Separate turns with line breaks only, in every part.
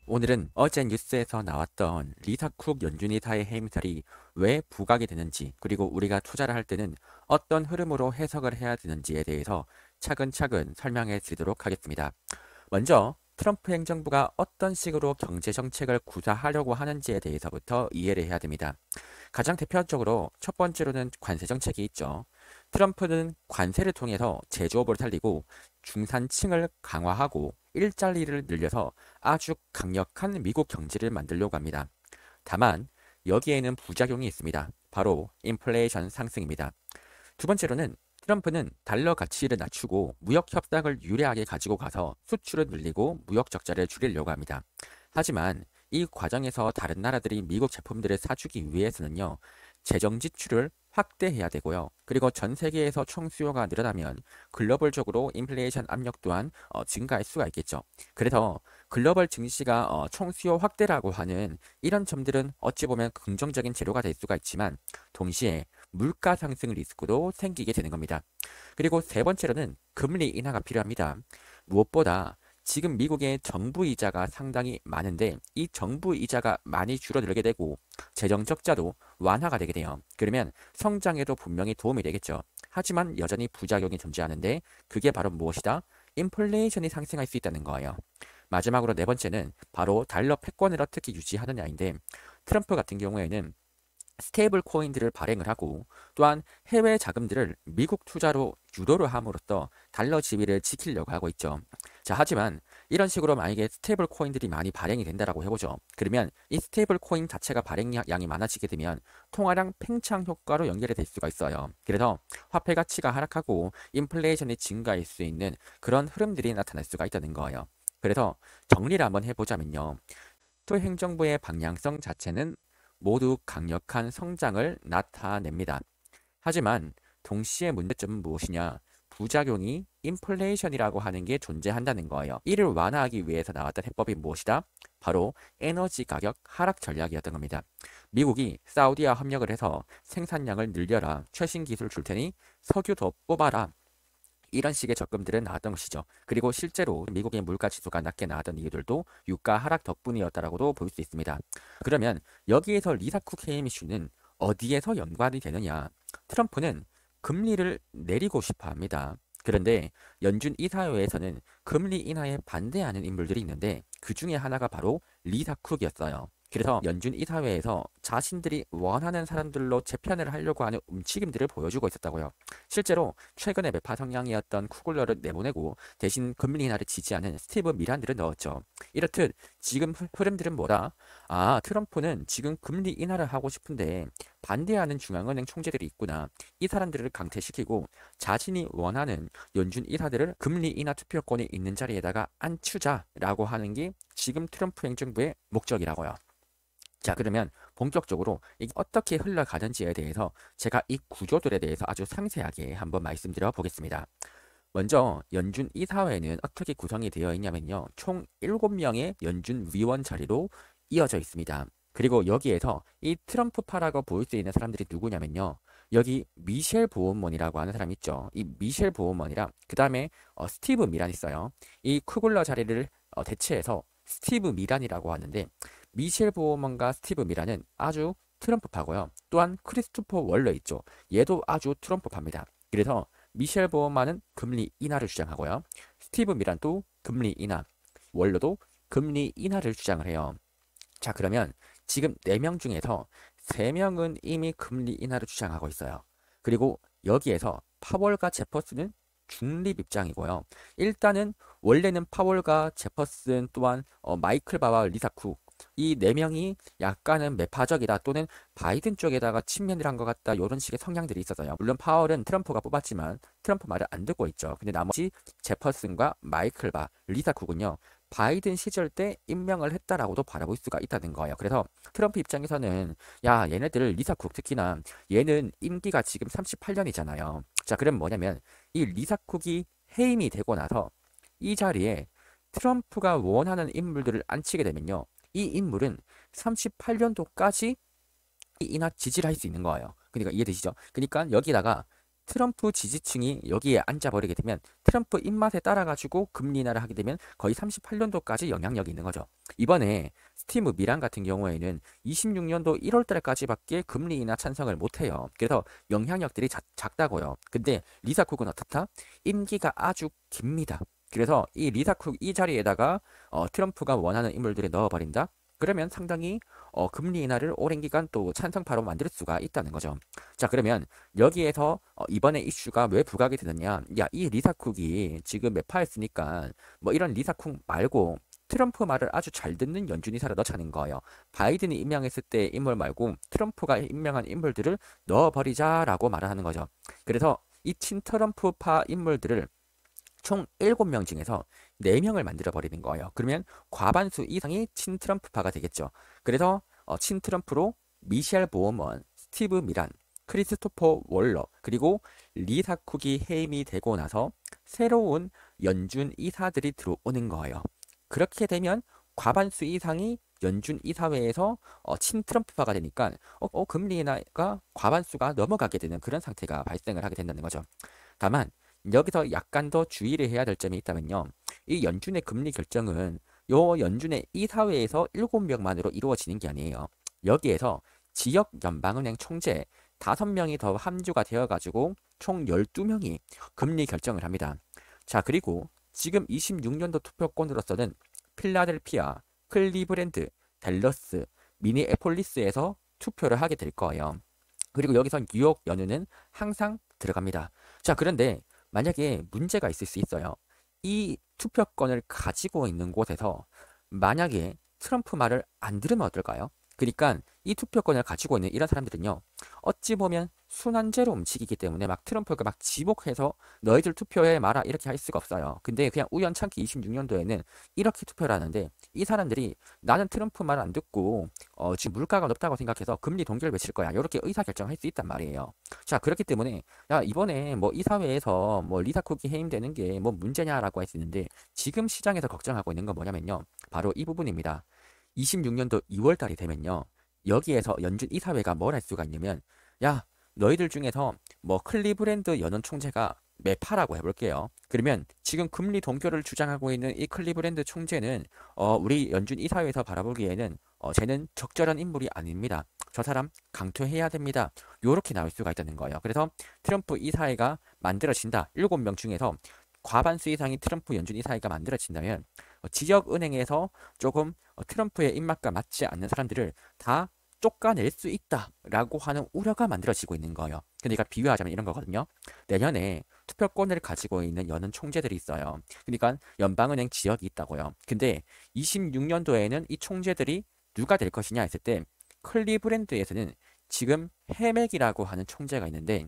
오늘은 어제 뉴스에서 나왔던 리사 쿡 연준이사의 해임설이 왜 부각이 되는지, 그리고 우리가 투자를 할 때는 어떤 흐름으로 해석을 해야 되는지에 대해서 차근차근 설명해 드리도록 하겠습니다. 먼저 트럼프 행정부가 어떤 식으로 경제 정책을 구사하려고 하는지에 대해서부터 이해를 해야 됩니다. 가장 대표적으로 첫 번째로는 관세 정책이 있죠. 트럼프는 관세를 통해서 제조업을 살리고 중산층을 강화하고 일자리를 늘려서 아주 강력한 미국 경제를 만들려고 합니다. 다만 여기에는 부작용이 있습니다. 바로 인플레이션 상승입니다. 두 번째로는 트럼프는 달러 가치를 낮추고 무역 협상을 유리하게 가지고 가서 수출을 늘리고 무역 적자를 줄이려고 합니다. 하지만 이 과정에서 다른 나라들이 미국 제품들을 사주기 위해서는요, 재정 지출을 확대해야 되고요. 그리고 전 세계에서 총 수요가 늘어나면 글로벌적으로 인플레이션 압력 또한 증가할 수가 있겠죠. 그래서 글로벌 증시가 총 수요 확대라고 하는 이런 점들은 어찌 보면 긍정적인 재료가 될 수가 있지만 동시에 물가 상승 리스크도 생기게 되는 겁니다. 그리고 세 번째로는 금리 인하가 필요합니다. 무엇보다 지금 미국의 정부 이자가 상당히 많은데 이 정부 이자가 많이 줄어들게 되고 재정 적자도 완화가 되게 돼요. 그러면 성장에도 분명히 도움이 되겠죠. 하지만 여전히 부작용이 존재하는데 그게 바로 무엇이다? 인플레이션이 상승할 수 있다는 거예요. 마지막으로 네 번째는 바로 달러 패권을 어떻게 유지하느냐인데 트럼프 같은 경우에는 스테이블 코인들을 발행을 하고 또한 해외 자금들을 미국 투자로 유도를 함으로써 달러 지위를 지키려고 하고 있죠. 자, 하지만 이런 식으로 만약에 스테이블 코인들이 많이 발행이 된다라고 해보죠. 그러면 이 스테이블 코인 자체가 발행량이 많아지게 되면 통화량 팽창 효과로 연결이 될 수가 있어요. 그래서 화폐 가치가 하락하고 인플레이션이 증가할 수 있는 그런 흐름들이 나타날 수가 있다는 거예요. 그래서 정리를 한번 해보자면요. 또 행정부의 방향성 자체는 모두 강력한 성장을 나타냅니다. 하지만 동시에 문제점은 무엇이냐? 부작용이 인플레이션이라고 하는 게 존재한다는 거예요. 이를 완화하기 위해서 나왔던 해법이 무엇이다? 바로 에너지 가격 하락 전략이었던 겁니다. 미국이 사우디와 협력을 해서 생산량을 늘려라, 최신 기술 줄 테니 석유 더 뽑아라, 이런 식의 접근들은 나왔던 것이죠. 그리고 실제로 미국의 물가 지수가 낮게 나왔던 이유들도 유가 하락 덕분이었다라고도 볼 수 있습니다. 그러면 여기에서 리사 쿡 해임 이슈는 어디에서 연관이 되느냐? 트럼프는 금리를 내리고 싶어 합니다. 그런데 연준 이사회에서는 금리 인하에 반대하는 인물들이 있는데 그 중에 하나가 바로 리사 쿡이었어요. 그래서 연준 이사회에서 자신들이 원하는 사람들로 재편을 하려고 하는 움직임들을 보여주고 있었다고요. 실제로 최근에 매파 성향이었던 쿠글러를 내보내고 대신 금리 인하를 지지하는 스티브 미란드를 넣었죠. 이렇듯 지금 흐름들은 뭐다? 아, 트럼프는 지금 금리 인하를 하고 싶은데 반대하는 중앙은행 총재들이 있구나. 이 사람들을 강퇴시키고 자신이 원하는 연준 이사들을 금리 인하 투표권이 있는 자리에다가 앉추자라고 하는 게 지금 트럼프 행정부의 목적이라고요. 자, 그러면 본격적으로 이게 어떻게 흘러가는지에 대해서 제가 이 구조들에 대해서 아주 상세하게 한번 말씀드려 보겠습니다. 먼저 연준 이사회는 어떻게 구성이 되어 있냐면요. 총 7명의 연준 위원 자리로 이어져 있습니다. 그리고 여기에서 이 트럼프파라고 보일 수 있는 사람들이 누구냐면요. 여기 미셸 보험원이라고 하는 사람 있죠. 이 미셸 보험원이랑 그 다음에 스티브 미란 있어요. 이 쿠글러 자리를 대체해서 스티브 미란이라고 하는데 미셸 보험원과 스티브 미란은 아주 트럼프파고요. 또한 크리스토퍼 월러 있죠. 얘도 아주 트럼프파입니다. 그래서 미셸 보험만은 금리 인하를 주장하고요. 스티브 미란도 금리 인하, 월러도 금리 인하를 주장을 해요. 자, 그러면 지금 4명 중에서 3명은 이미 금리 인하를 주장하고 있어요. 그리고 여기에서 파월과 제퍼슨은 중립 입장이고요. 일단은 원래는 파월과 제퍼슨 또한 마이클 바와 리사 쿡 이 4명이 약간은 매파적이다 또는 바이든 쪽에다가 친면을 한 것 같다 이런 식의 성향들이 있었어요. 물론 파월은 트럼프가 뽑았지만 트럼프 말을 안 듣고 있죠. 근데 나머지 제퍼슨과 마이클 바, 리사 쿡은요. 바이든 시절 때 임명을 했다라고도 바라볼 수가 있다는 거예요. 그래서 트럼프 입장에서는 야, 얘네들 리사 쿡 특히나 얘는 임기가 지금 38년이잖아요. 자, 그럼 뭐냐면 이 리사 쿡이 해임이 되고 나서 이 자리에 트럼프가 원하는 인물들을 앉히게 되면요. 이 인물은 38년도까지 이 인하 지지를 할 수 있는 거예요. 그러니까 이해되시죠? 그러니까 여기다가 트럼프 지지층이 여기에 앉아버리게 되면 트럼프 입맛에 따라가지고 금리 인하를 하게 되면 거의 38년도까지 영향력이 있는 거죠. 이번에 스티브 미란 같은 경우에는 26년도 1월 달까지밖에 금리 인하 찬성을 못해요. 그래서 영향력들이 작다고요. 근데 리사 쿡은 어떻다? 임기가 아주 깁니다. 그래서 이 리사 쿡 이 자리에다가 트럼프가 원하는 인물들을 넣어버린다? 그러면 상당히 금리 인하를 오랜 기간 또 찬성파로 만들 수가 있다는 거죠. 자, 그러면 여기에서 이번에 이슈가 왜 부각이 되느냐? 야, 이 리사 쿡이 지금 매파했으니까 뭐 이런 리사 쿡 말고 트럼프 말을 아주 잘 듣는 연준 이사를 넣자는 거예요. 바이든이 임명했을 때 인물 말고 트럼프가 임명한 인물들을 넣어버리자라고 말을 하는 거죠. 그래서 이 친트럼프파 인물들을 총 7명 중에서 4명을 만들어 버리는 거예요. 그러면 과반수 이상이 친트럼프파가 되겠죠. 그래서 친트럼프로 미셸 보어먼, 스티브 미란, 크리스토퍼 월러, 그리고 리사 쿡이 해임이 되고 나서 새로운 연준 이사들이 들어오는 거예요. 그렇게 되면 과반수 이상이 연준 이사회에서 친트럼프파가 되니까 금리 인하가 과반수가 넘어가게 되는 그런 상태가 발생을 하게 된다는 거죠. 다만 여기서 약간 더 주의를 해야 될 점이 있다면요. 이 연준의 금리 결정은 요 연준의 이사회에서 7명만으로 이루어지는 게 아니에요. 여기에서 지역 연방은행 총재 5명이 더 함주가 되어가지고 총 12명이 금리 결정을 합니다. 자, 그리고 지금 26년도 투표권으로서는 필라델피아, 클리브랜드, 댈러스, 미니애폴리스에서 투표를 하게 될 거예요. 그리고 여기서 뉴욕 연유는 항상 들어갑니다. 자, 그런데 만약에 문제가 있을 수 있어요. 이 투표권을 가지고 있는 곳에서 만약에 트럼프 말을 안 들으면 어떨까요? 그러니까 이 투표권을 가지고 있는 이런 사람들은요. 어찌 보면 순환제로 움직이기 때문에 막 트럼프가 막 지목해서 너희들 투표해 마라 이렇게 할 수가 없어요. 근데 그냥 우연찮게 26년도에는 이렇게 투표를 하는데 이 사람들이 나는 트럼프 말 안 듣고 지금 물가가 높다고 생각해서 금리 동결 외칠 거야. 이렇게 의사결정할 수 있단 말이에요. 자, 그렇기 때문에 야, 이번에 뭐 이사회에서 뭐 리사 쿡이 해임되는 게 뭐 문제냐라고 할 수 있는데 지금 시장에서 걱정하고 있는 건 뭐냐면요. 바로 이 부분입니다. 26년도 2월 달이 되면요. 여기에서 연준 이사회가 뭘 할 수가 있냐면 야, 너희들 중에서 뭐 클리브랜드 연원 총재가 매파라고 해볼게요. 그러면 지금 금리 동결을 주장하고 있는 이 클리브랜드 총재는 우리 연준 이사회에서 바라보기에는 쟤는 적절한 인물이 아닙니다. 저 사람 강퇴해야 됩니다. 요렇게 나올 수가 있다는 거예요. 그래서 트럼프 이사회가 만들어진다. 7명 중에서 과반수 이상이 트럼프 연준 이사회가 만들어진다면 지역은행에서 조금 트럼프의 입맛과 맞지 않는 사람들을 다 쫓아낼 수 있다라고 하는 우려가 만들어지고 있는 거예요. 그러니까 비유하자면 이런 거거든요. 내년에 투표권을 가지고 있는 연은 총재들이 있어요. 그러니까 연방은행 지역이 있다고요. 근데 26년도에는 이 총재들이 누가 될 것이냐 했을 때 클리브랜드에서는 지금 해맥이라고 하는 총재가 있는데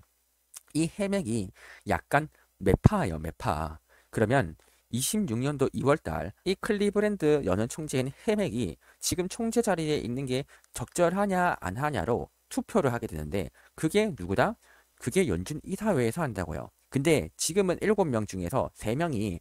이 해맥이 약간 매파예요, 매파. 그러면 26년도 2월달 이 클리브랜드 연은 총재인 해맥이 지금 총재 자리에 있는 게 적절하냐 안 하냐로 투표를 하게 되는데 그게 누구다? 그게 연준 이사회에서 한다고요. 근데 지금은 7명 중에서 3명이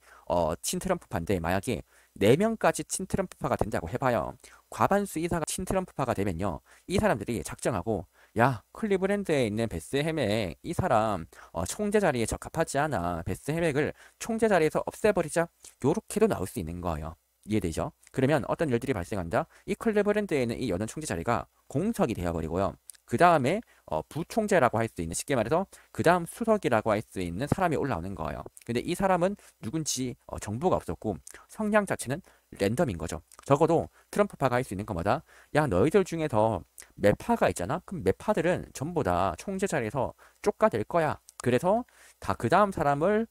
친트럼프파인데 만약에 4명까지 친트럼프파가 된다고 해봐요. 과반수 이사가 친트럼프파가 되면요. 이 사람들이 작정하고 야, 클리브랜드에 있는 베스 해맥 이 사람 총재 자리에 적합하지 않아. 베스 해맥을 총재 자리에서 없애버리자. 요렇게도 나올 수 있는 거예요. 이해되죠? 그러면 어떤 일들이 발생한다? 이 클리브랜드에 있는 이 연은 총재 자리가 공석이 되어버리고요. 그 다음에 부총재라고 할 수 있는, 쉽게 말해서 그 다음 수석이라고 할 수 있는 사람이 올라오는 거예요. 근데 이 사람은 누군지 정보가 없었고 성향 자체는 랜덤인 거죠. 적어도 트럼프파가 할 수 있는 건 뭐다? 야, 너희들 중에서 매파가 있잖아? 그럼 매파들은 전부 다 총재 자리에서 쫓아낼 거야. 그래서 다 그 다음 사람을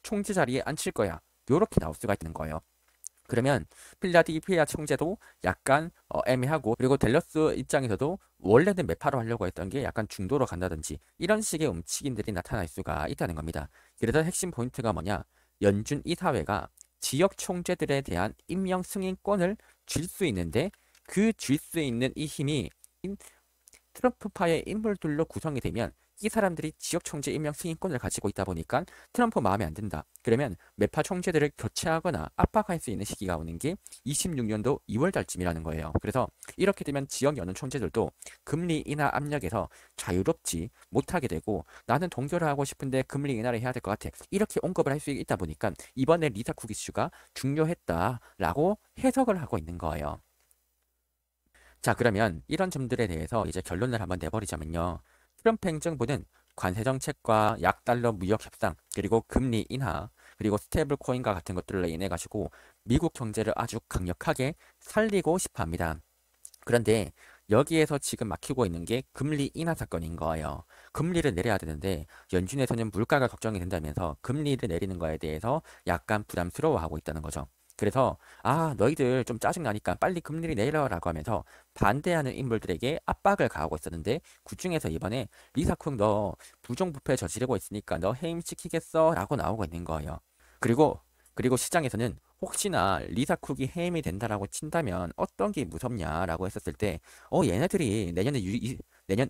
총재 자리에 앉힐 거야. 요렇게 나올 수가 있는 거예요. 그러면 필라델피아 총재도 약간 애매하고, 그리고 댈러스 입장에서도 원래는 매파로 하려고 했던 게 약간 중도로 간다든지 이런 식의 움직임들이 나타날 수가 있다는 겁니다. 그래서 핵심 포인트가 뭐냐? 연준 이사회가 지역 총재들에 대한 임명 승인권을 줄 수 있는데 그 줄 수 있는 이 힘이 트럼프파의 인물들로 구성이 되면 이 사람들이 지역 총재 임명 승인권을 가지고 있다 보니까 트럼프 마음에 안 든다. 그러면 매파 총재들을 교체하거나 압박할 수 있는 시기가 오는 게 26년도 2월 달쯤이라는 거예요. 그래서 이렇게 되면 지역 여는 총재들도 금리 인하 압력에서 자유롭지 못하게 되고 나는 동결을 하고 싶은데 금리 인하를 해야 될 것 같아. 이렇게 언급을 할 수 있다 보니까 이번에 리사 쿡 이슈가 중요했다라고 해석을 하고 있는 거예요. 자, 그러면 이런 점들에 대해서 이제 결론을 한번 내버리자면요. 트럼프 행정부는 관세 정책과 약달러 무역 협상, 그리고 금리 인하, 그리고 스테이블 코인과 같은 것들로 인해 가지고 미국 경제를 아주 강력하게 살리고 싶어 합니다. 그런데 여기에서 지금 막히고 있는 게 금리 인하 사건인 거예요. 금리를 내려야 되는데 연준에서는 물가가 걱정이 된다면서 금리를 내리는 거에 대해서 약간 부담스러워하고 있다는 거죠. 그래서 너희들 좀 짜증나니까 빨리 금리를 내려라고 하면서 반대하는 인물들에게 압박을 가하고 있었는데 그중에서 이번에 리사 쿵 너 부정부패 저지르고 있으니까 너 해임시키겠어? 라고 나오고 있는 거예요. 그리고 시장에서는 혹시나 리사 쿡이 해임이 된다라고 친다면 어떤 게 무섭냐라고 했었을 때 얘네들이 내년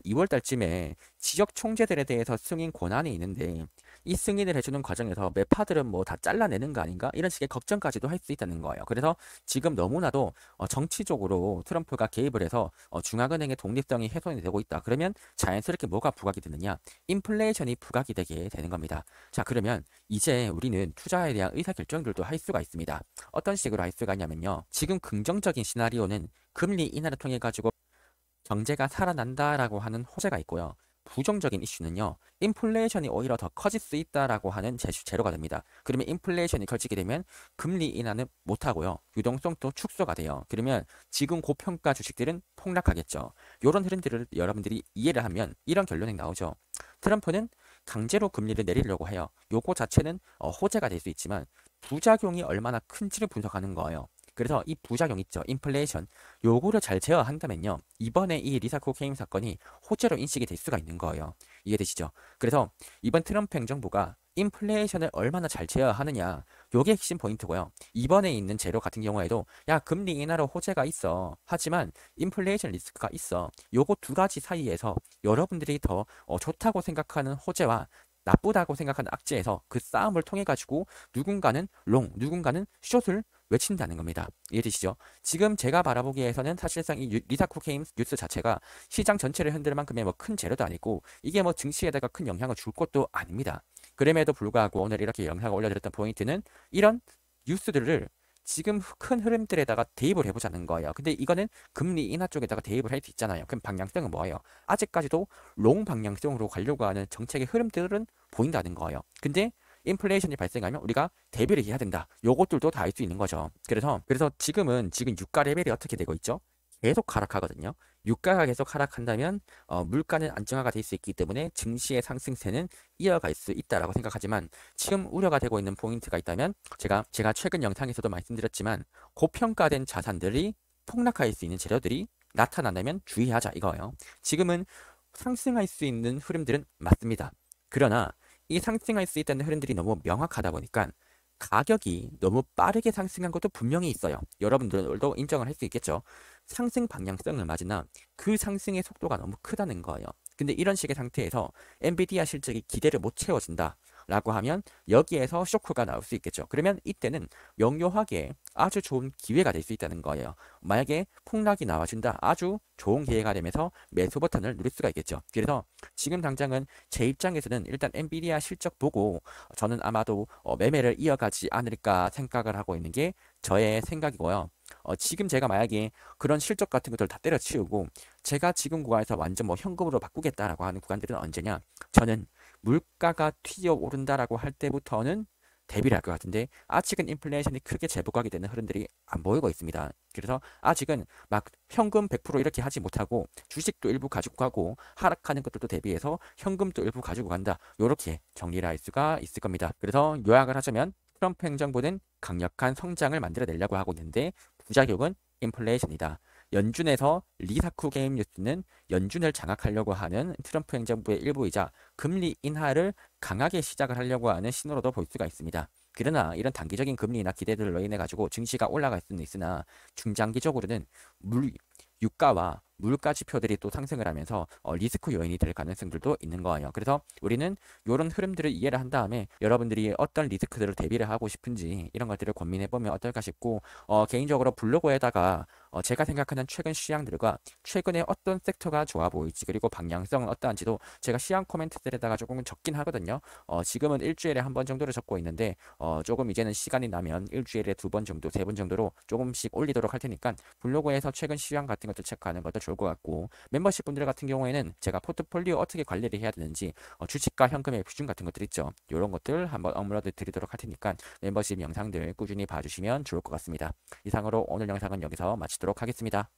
2월 달쯤에 지역 총재들에 대해서 승인 권한이 있는데 이 승인을 해주는 과정에서 매파들은 뭐 다 잘라내는 거 아닌가? 이런 식의 걱정까지도 할 수 있다는 거예요. 그래서 지금 너무나도 정치적으로 트럼프가 개입을 해서 중앙은행의 독립성이 훼손이 되고 있다. 그러면 자연스럽게 뭐가 부각이 되느냐? 인플레이션이 부각이 되게 되는 겁니다. 자, 그러면 이제 우리는 투자에 대한 의사결정들도 할 수가 있습니다. 어떤 식으로 할 수가 있냐면요. 지금 긍정적인 시나리오는 금리 인하를 통해 가지고 경제가 살아난다라고 하는 호재가 있고요. 부정적인 이슈는요. 인플레이션이 오히려 더 커질 수 있다라고 하는 재료가 됩니다. 그러면 인플레이션이 커지게 되면 금리 인하는 못하고요. 유동성도 축소가 돼요. 그러면 지금 고평가 주식들은 폭락하겠죠. 이런 흐름들을 여러분들이 이해를 하면 이런 결론이 나오죠. 트럼프는 강제로 금리를 내리려고 해요. 요거 자체는 호재가 될 수 있지만 부작용이 얼마나 큰지를 분석하는 거예요. 그래서 이 부작용 있죠. 인플레이션. 요거를 잘 제어한다면요. 이번에 이 리사 쿡 해임 사건이 호재로 인식이 될 수가 있는 거예요. 이해되시죠? 그래서 이번 트럼프 행정부가 인플레이션을 얼마나 잘 제어하느냐. 요게 핵심 포인트고요. 이번에 있는 재료 같은 경우에도 금리 인하로 호재가 있어. 하지만 인플레이션 리스크가 있어. 요거 두 가지 사이에서 여러분들이 더 좋다고 생각하는 호재와 나쁘다고 생각하는 악재에서 그 싸움을 통해 가지고 누군가는 롱, 누군가는 숏을 외친다는 겁니다. 이해되시죠? 지금 제가 바라보기에서는 사실상 이 리사 쿡 해임 뉴스 자체가 시장 전체를 흔들 만큼의 뭐 큰 재료도 아니고 이게 뭐 증시에다가 큰 영향을 줄 것도 아닙니다. 그럼에도 불구하고 오늘 이렇게 영상을 올려드렸던 포인트는 이런 뉴스들을 지금 큰 흐름들에다가 대입을 해보자는 거예요. 근데 이거는 금리 인하 쪽에다가 대입을 할 수 있잖아요. 그럼 방향성은 뭐예요? 아직까지도 롱 방향성으로 가려고 하는 정책의 흐름들은 보인다는 거예요. 근데 인플레이션이 발생하면 우리가 대비를 해야 된다. 요것들도 다 알 수 있는 거죠. 그래서 지금 유가 레벨이 어떻게 되고 있죠? 계속 하락하거든요. 유가가 계속 하락한다면 물가는 안정화가 될 수 있기 때문에 증시의 상승세는 이어갈 수 있다라고 생각하지만 지금 우려가 되고 있는 포인트가 있다면 제가 최근 영상에서도 말씀드렸지만 고평가된 자산들이 폭락할 수 있는 재료들이 나타난다면 주의하자 이거예요. 지금은 상승할 수 있는 흐름들은 맞습니다. 그러나 이 상승할 수 있다는 흐름들이 너무 명확하다 보니까 가격이 너무 빠르게 상승한 것도 분명히 있어요. 여러분들도 인정을 할 수 있겠죠. 상승 방향성을 맞으나 그 상승의 속도가 너무 크다는 거예요. 근데 이런 식의 상태에서 엔비디아 실적이 기대를 못 채워진다 라고 하면 여기에서 쇼크가 나올 수 있겠죠. 그러면 이때는 명료하게 아주 좋은 기회가 될 수 있다는 거예요. 만약에 폭락이 나와준다 아주 좋은 기회가 되면서 매수 버튼을 누릴 수가 있겠죠. 그래서 지금 당장은 제 입장에서는 일단 엔비디아 실적 보고 저는 아마도 매매를 이어가지 않을까 생각을 하고 있는 게 저의 생각이고요. 지금 제가 만약에 그런 실적 같은 것들 다 때려치우고 제가 지금 구간에서 완전 뭐 현금으로 바꾸겠다라고 하는 구간들은 언제냐? 저는 물가가 튀어오른다라고 할 때부터는 대비를 할 것 같은데 아직은 인플레이션이 크게 재부각이 되는 흐름들이 안 보이고 있습니다. 그래서 아직은 막 현금 100% 이렇게 하지 못하고 주식도 일부 가지고 가고 하락하는 것들도 대비해서 현금도 일부 가지고 간다. 이렇게 정리를 할 수가 있을 겁니다. 그래서 요약을 하자면 트럼프 행정부는 강력한 성장을 만들어내려고 하고 있는데 부작용은 인플레이션이다. 연준에서 리사 쿡 해임 뉴스는 연준을 장악하려고 하는 트럼프 행정부의 일부이자 금리 인하를 강하게 시작을 하려고 하는 신호로도 볼 수가 있습니다. 그러나 이런 단기적인 금리 인하 기대들로 인해 가지고 증시가 올라갈 수는 있으나 중장기적으로는 유가와 물가 지표들이 또 상승을 하면서 리스크 요인이 될 가능성들도 있는 거예요. 그래서 우리는 이런 흐름들을 이해를 한 다음에 여러분들이 어떤 리스크들을 대비를 하고 싶은지 이런 것들을 고민해 보면 어떨까 싶고, 개인적으로 블로그에다가 제가 생각하는 최근 시향들과 최근에 어떤 섹터가 좋아 보일지 그리고 방향성은 어떠한지도 제가 시향 코멘트들에다가 조금 적긴 하거든요. 지금은 일주일에 한 번 정도를 적고 있는데 조금 이제는 시간이 나면 일주일에 2번 정도, 3번 정도로 조금씩 올리도록 할 테니까 블로그에서 최근 시황 같은 것들 체크하는 것도 좋을 것 같고, 멤버십 분들 같은 경우에는 제가 포트폴리오 어떻게 관리를 해야 되는지 주식과 현금의 비중 같은 것들 있죠. 이런 것들 한번 업로드 드리도록 할 테니까 멤버십 영상들 꾸준히 봐주시면 좋을 것 같습니다. 이상으로 오늘 영상은 여기서 마치도록 하겠습니다.